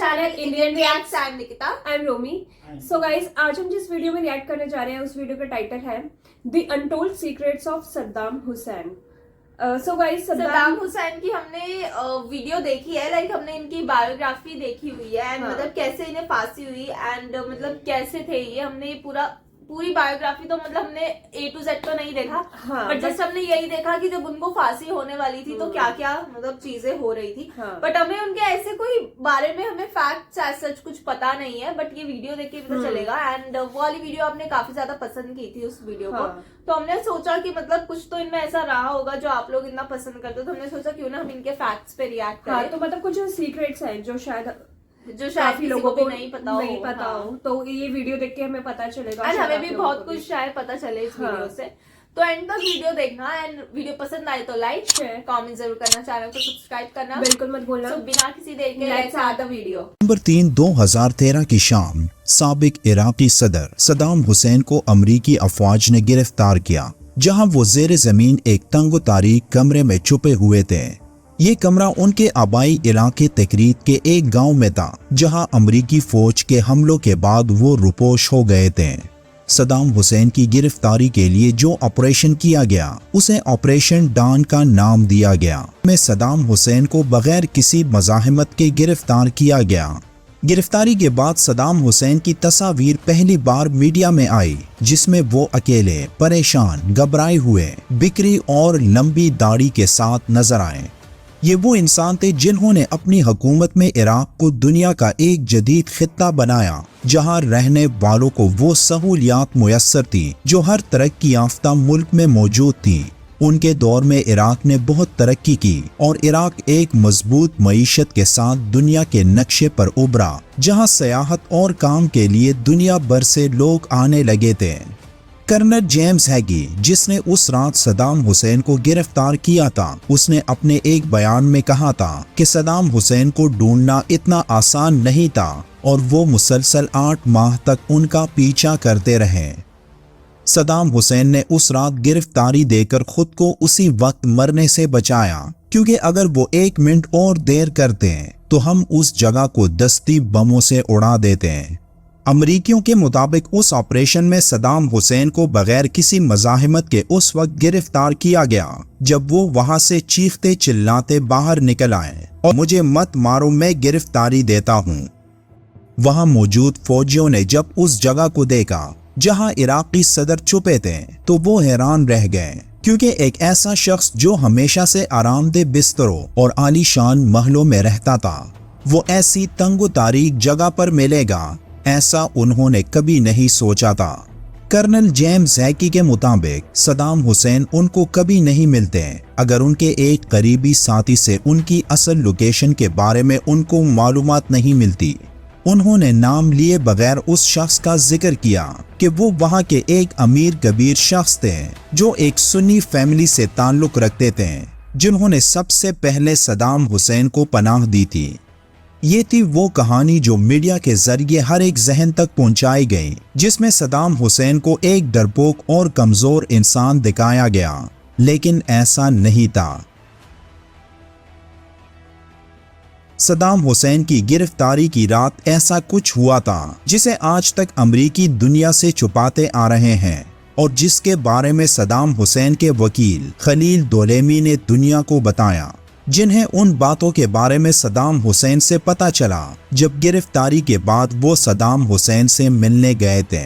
Channel Indian reacts and Nikita. I am Romi. So guys, आज हम जिस वीडियो में रिएक्ट करने जा रहे हैं उस वीडियो का टाइटल है the untold secrets of Saddam Hussain. So guys, Saddam Hussain की हमने वीडियो देखी है, लाइक हमने इनकी बायोग्राफी देखी हुई है एंड मतलब कैसे इन्हें फांसी हुई एंड मतलब कैसे थे ये, हमने पूरी बायोग्राफी तो मतलब हमने A to Z तो नहीं देखा, बट जस्ट हमने यही देखा कि जब उनको फांसी होने वाली थी तो क्या क्या मतलब चीजें हो रही थी। बट हमें उनके ऐसे कोई बारे में हमें फैक्ट्स एज सच कुछ पता नहीं है, बट ये वीडियो देख के पता चलेगा। एंड वो वाली वीडियो आपने काफी ज्यादा पसंद की थी उस वीडियो को, तो हमने सोचा कि मतलब कुछ तो इनमें ऐसा रहा होगा जो आप लोग इतना पसंद करते हो, तो हमने सोचा क्यों ना हम इनके फैक्ट्स पे रिएक्ट करें। तो मतलब कुछ सीक्रेट्स हैं जो शायद काफी लोगों को नहीं पता हो, तो ये वीडियो देख के हमें पता चलेगा एंड हमें भी बहुत कुछ शायद पता चले इस वीडियो से। तो एंड तक वीडियो देखना एंड वीडियो पसंद आए तो लाइक शेयर कमेंट जरूर करना, चैनल को सब्सक्राइब करना बिल्कुल मत भूलना। तो बिना किसी देर के let's start the video. Number 3, 2013 की शाम साबिक इराकी सदर सद्दाम हुसैन को अमरीकी अफवाज ने गिरफ्तार किया, जहां वो जेर जमीन एक तंग तारीक कमरे में छुपे हुए थे। ये कमरा उनके आबाई इलाके तकरीत के एक गांव में था, जहां अमरीकी फौज के हमलों के बाद वो रुपोश हो गए थे। सद्दाम हुसैन की गिरफ्तारी के लिए जो ऑपरेशन किया गया उसे ऑपरेशन डॉन का नाम दिया गया। में सद्दाम हुसैन को बगैर किसी मज़ाहमत के गिरफ्तार किया गया। गिरफ्तारी के बाद सद्दाम हुसैन की तस्वीर पहली बार मीडिया में आई, जिसमें वो अकेले, परेशान, घबराए हुए, बिखरी और लंबी दाढ़ी के साथ नजर आए। ये वो इंसान थे जिन्होंने अपनी हुकूमत में इराक को दुनिया का एक जदीद खित्ता बनाया, जहां रहने वालों को वो सहूलियात मुयस्सर थी जो हर तरक्की याफ्ता मुल्क में मौजूद थी। उनके दौर में इराक ने बहुत तरक्की की और इराक एक मजबूत मईशत के साथ दुनिया के नक्शे पर उभरा, जहां सयाहत और काम के लिए दुनिया भर से लोग आने लगे थे। कर्नल जेम्स हैगी, जिसने उस रात सद्दाम हुसैन को गिरफ्तार किया था, उसने अपने एक बयान में कहा था कि सद्दाम हुसैन को ढूंढना इतना आसान नहीं था और वो मुसलसल 8 माह तक उनका पीछा करते रहे। सद्दाम हुसैन ने उस रात गिरफ्तारी देकर खुद को उसी वक्त मरने से बचाया, क्योंकि अगर वो 1 मिनट और देर करते तो हम उस जगह को दस्ती बमों से उड़ा देते। अमरीकियों के मुताबिक उस ऑपरेशन में सद्दाम हुसैन को बगैर किसी मज़ाहमत के उस वक्त गिरफ्तार किया गया जब वो वहां से चीखते चिल्लाते बाहर निकल आए और मुझे मत मारो, मैं गिरफ्तारी देता हूं। वहां मौजूद फौजियों ने जब उस जगह को देखा जहां इराकी सदर छुपे थे तो वो हैरान रह गए, क्योंकि एक ऐसा शख्स जो हमेशा से आरामदेह बिस्तरों और आलीशान महलों में रहता था, वो ऐसी तंगो तारीक जगह पर मिलेगा, ऐसा उन्होंने कभी नहीं सोचा था। कर्नल जेम्स हैगी के मुताबिक सद्दाम हुसैन उनको कभी नहीं मिलते अगर उनके एक करीबी साथी से उनकी असल लोकेशन के बारे में उनको मालूमात नहीं मिलती। उन्होंने नाम लिए बगैर उस शख्स का जिक्र किया कि वो वहां के एक अमीर कबीर शख्स थे जो एक सुन्नी फैमिली से ताल्लुक रखते थे, जिन्होंने सबसे पहले सद्दाम हुसैन को पनाह दी थी। ये थी वो कहानी जो मीडिया के जरिए हर एक जहन तक पहुंचाई गई, जिसमें सद्दाम हुसैन को एक डरपोक और कमजोर इंसान दिखाया गया, लेकिन ऐसा नहीं था। सद्दाम हुसैन की गिरफ्तारी की रात ऐसा कुछ हुआ था जिसे आज तक अमरीकी दुनिया से छुपाते आ रहे हैं और जिसके बारे में सद्दाम हुसैन के वकील खलील दोलेमी ने दुनिया को बताया, जिन्हें उन बातों के बारे में सद्दाम हुसैन से पता चला जब गिरफ्तारी के बाद वो सद्दाम हुसैन से मिलने गए थे।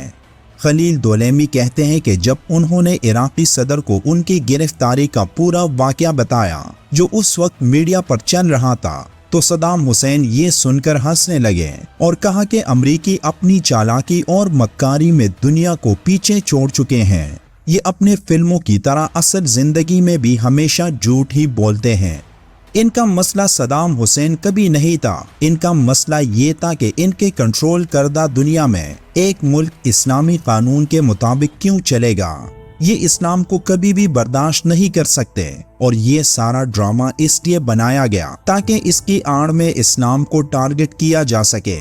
खलील दोलेमी कहते हैं कि जब उन्होंने इराकी सदर को उनकी गिरफ्तारी का पूरा वाकया बताया जो उस वक्त मीडिया पर चल रहा था, तो सद्दाम हुसैन ये सुनकर हंसने लगे और कहा कि अमरीकी अपनी चालाकी और मक्कारी में दुनिया को पीछे छोड़ चुके हैं। ये अपने फिल्मों की तरह असल जिंदगी में भी हमेशा झूठ ही बोलते हैं। इनका मसला सद्दाम हुसैन कभी नहीं था, इनका मसला ये था कि इनके कंट्रोल करदा दुनिया में एक मुल्क इस्लामी कानून के मुताबिक क्यों चलेगा। ये इस्लाम को कभी भी बर्दाश्त नहीं कर सकते और ये सारा ड्रामा इसलिए बनाया गया ताकि इसकी आड़ में इस्लाम को टारगेट किया जा सके।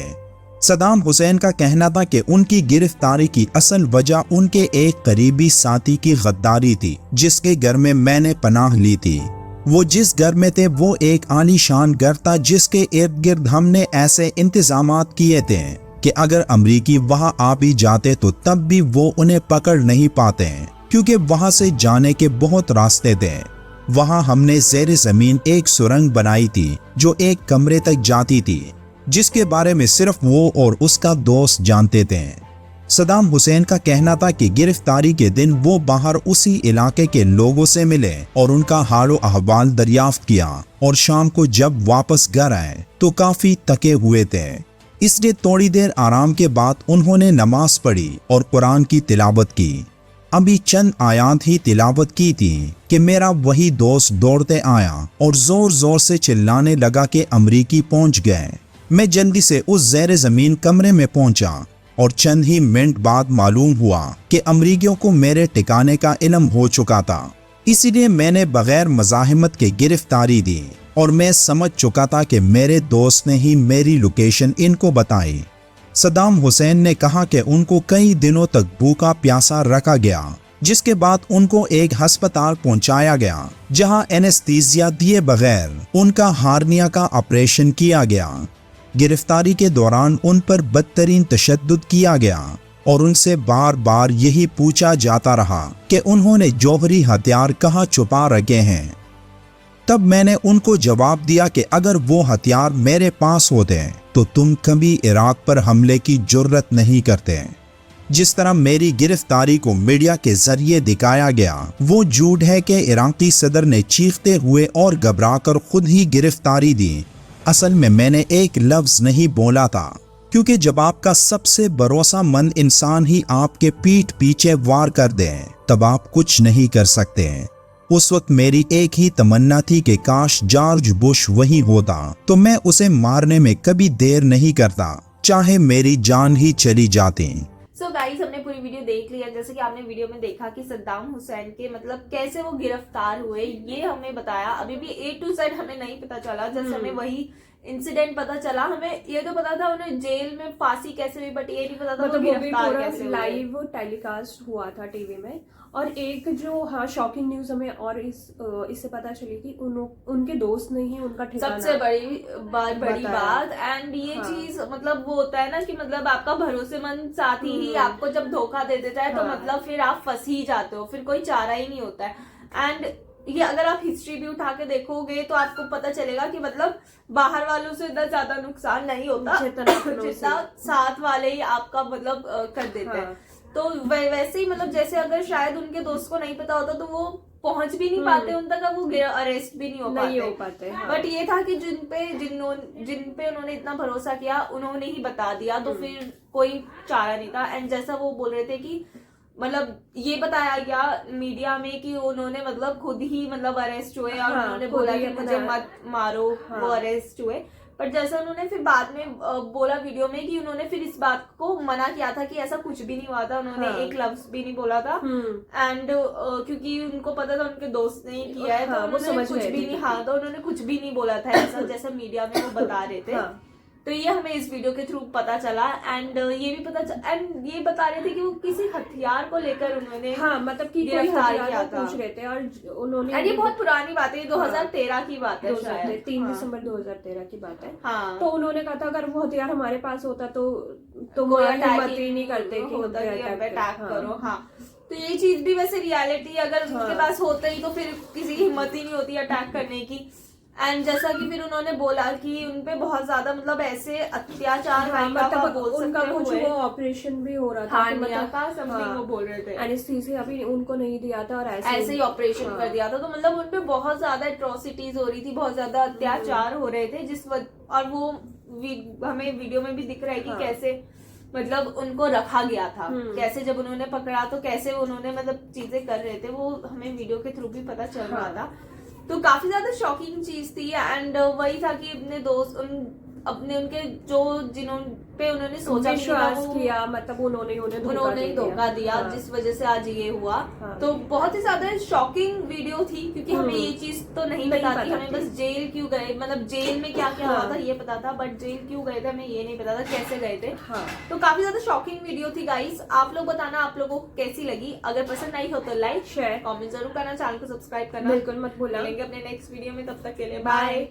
सद्दाम हुसैन का कहना था कि उनकी गिरफ्तारी की असल वजह उनके एक करीबी साथी की गद्दारी थी, जिसके घर में मैंने पनाह ली थी। वो जिस घर में थे वो एक आलीशान घर था जिसके इर्द गिर्द हमने ऐसे इंतजामात किए थे कि अगर अमरीकी वहां आ भी जाते तो तब भी वो उन्हें पकड़ नहीं पाते क्योंकि वहां से जाने के बहुत रास्ते थे। वहां हमने ज़ेर ज़मीन एक सुरंग बनाई थी जो एक कमरे तक जाती थी, जिसके बारे में सिर्फ वो और उसका दोस्त जानते थे। सदाम हुसैन का कहना था कि गिरफ्तारी के दिन वो बाहर उसी इलाके के लोगों से मिले और उनका हालो अहवाल दरियाफ्त किया, और शाम को जब वापस घर आए तो काफी थके हुए थे। इसलिए थोड़ी देर आराम के बाद उन्होंने नमाज पढ़ी और कुरान की तिलावत की। अभी चंद आयात ही तिलावत की थी कि मेरा वही दोस्त दौड़ते आया और जोर जोर से चिल्लाने लगा कि अमरीकी पहुंच गए। मैं जल्दी से उस ज़ेर ज़मीन कमरे में पहुंचा और चंद ही मिनट बाद मालूम हुआ कि अमरीकियों को मेरे ठिकाने का इल्म हो चुका था। इसीलिए मैंने बगैर मज़ाहमत के गिरफ्तारी दी और मैं समझ चुका था कि मेरे दोस्त ने ही मेरी लोकेशन इनको बताई। सदाम हुसैन ने कहा कि उनको कई दिनों तक भूखा प्यासा रखा गया, जिसके बाद उनको एक अस्पताल पहुंचाया गया जहां एनेस्थीसिया दिए बगैर उनका हार्निया का ऑपरेशन किया गया। गिरफ्तारी के दौरान उन पर बदतरीन तशद्दुद किया गया और उनसे बार बार यही पूछा जाता रहा कि उन्होंने जौहरी हथियार कहाँ छुपा रखे हैं। तब मैंने उनको जवाब दिया कि अगर वो हथियार मेरे पास होते तो तुम कभी इराक पर हमले की जुर्रत नहीं करते। जिस तरह मेरी गिरफ्तारी को मीडिया के जरिए दिखाया गया वो झूठ है कि इराकी सदर ने चीखते हुए और घबराकर खुद ही गिरफ्तारी दी। असल में मैंने एक लफ्ज नहीं बोला था, क्योंकि जब आपका सबसे भरोसामंद इंसान ही आपके पीठ पीछे वार कर दे तब आप कुछ नहीं कर सकते। उस वक्त मेरी एक ही तमन्ना थी कि काश जॉर्ज बुश वही होता तो मैं उसे मारने में कभी देर नहीं करता, चाहे मेरी जान ही चली जाती। सो गाइस, हमने पूरी वीडियो देख लिया। जैसे कि आपने वीडियो में देखा कि सद्दाम हुसैन के मतलब कैसे वो गिरफ्तार हुए, ये हमने बताया। अभी भी A to Z हमें नहीं पता चला। जैसे हमें वही इंसिडेंट पता चला, हमें ये तो पता था उन्हें जेल में फांसी कैसे हुई, बट ये नहीं पता था मतलब वो वो भी गिरफ्तार पूरा कैसे हुए। लाइव टेलीकास्ट हुआ था टीवी में। और एक जो शॉकिंग न्यूज हमें और इससे पता चली कि उनके दोस्त ने ही उनका ठिकाना सबसे बड़ी बात। एंड ये चीज मतलब वो होता है ना कि मतलब आपका भरोसेमंद साथी ही आपको जब धोखा दे देता है तो मतलब फिर आप फंस ही जाते हो, फिर कोई चारा ही नहीं होता है। एंड ये अगर आप हिस्ट्री भी उठा के देखोगे तो आपको पता चलेगा कि मतलब बाहर वालों से इतना ज्यादा नुकसान नहीं होता जितना साथ वाले ही आपका मतलब कर देते हैं। तो वैसे ही मतलब जैसे अगर शायद उनके दोस्त को नहीं पता होता तो वो पहुंच भी नहीं पाते उन तक, वो अरेस्ट भी नहीं हो पाते। बट ये था कि जिन पे उन्होंने इतना भरोसा किया उन्होंने ही बता दिया, तो फिर कोई चारा नहीं था। एंड जैसा वो बोल रहे थे कि मतलब ये बताया गया मीडिया में कि उन्होंने मतलब खुद ही मतलब अरेस्ट हुए और उन्होंने बोला कि मुझे मत मारो, वो अरेस्ट हुए। पर जैसा उन्होंने फिर बाद में बोला वीडियो में कि उन्होंने फिर इस बात को मना किया था कि ऐसा कुछ भी नहीं हुआ था, उन्होंने एक लफ्ज भी नहीं बोला था। एंड क्योंकि उनको पता था उनके दोस्त ने किया है, तो उन्होंने कुछ भी नहीं तो उन्होंने कुछ भी नहीं बोला था ऐसा जैसा मीडिया में वो बता रहे थे। तो ये हमें इस वीडियो के थ्रू पता चला। एंड ये भी एंड ये बता रहे थे कि वो किसी हथियार को लेकर उन्होंने मतलब कि कोई हथियार पूछ रहे थे और उन्होंने, ये बहुत पुरानी बात है, 2013 की बात है, 3 दिसंबर 2013 की बात है। हाँ, तो उन्होंने कहा था अगर वो हथियार हमारे पास होता तो वो हिम्मत ही नहीं करते कि अटैक करो। हाँ, तो ये चीज भी वैसे रियलिटी, अगर उनके पास होते ही तो फिर किसी की हिम्मत ही नहीं होती अटैक करने की। एंड जैसा कि फिर उन्होंने बोला कि उनपे बहुत ज्यादा मतलब ऐसे अत्याचार उनका कुछ वो ऑपरेशन भी हो रहा था, वो बोल रहे थे एनेस्थीसिया भी उनको नहीं दिया था और ऐसे ही ऑपरेशन कर दिया था। तो मतलब उनपे बहुत ज्यादा एट्रोसिटीज हो रही थी, बहुत ज्यादा अत्याचार हो रहे थे और वो हमें वीडियो में भी दिख रहा है कि कैसे मतलब उनको रखा गया था, कैसे जब उन्होंने पकड़ा तो कैसे उन्होंने मतलब चीजें कर रहे थे, वो हमें वीडियो के थ्रू भी पता चल रहा था। तो काफी ज्यादा शॉकिंग चीज थी। एंड वही था कि अपने दोस्त अपने उनके जो जिन्हों पे उन्होंने सोचा भी नहीं था, विश्वास किया, मतलब उन्होंने उन्होंने धोखा दिया, हाँ। जिस वजह से आज ये हुआ। हाँ। तो बहुत ही ज्यादा शॉकिंग वीडियो थी, क्योंकि हमें ये चीज तो नहीं पता थी। हमें बस जेल क्यों गए, मतलब जेल में क्या क्या हुआ था ये पता था, बट जेल क्यों गए थे हमें ये नहीं पता था, कैसे गए थे। हाँ। तो काफी ज्यादा शॉकिंग वीडियो थी गाइस। आप लोग बताना आप लोगों को कैसी लगी। अगर पसंद आई हो तो लाइक शेयर कमेंट जरूर करना, चैनल को सब्सक्राइब करना बिल्कुल मत भूलना। मिलेंगे अपने नेक्स्ट वीडियो में, तब तक के लिए बाय। बाय।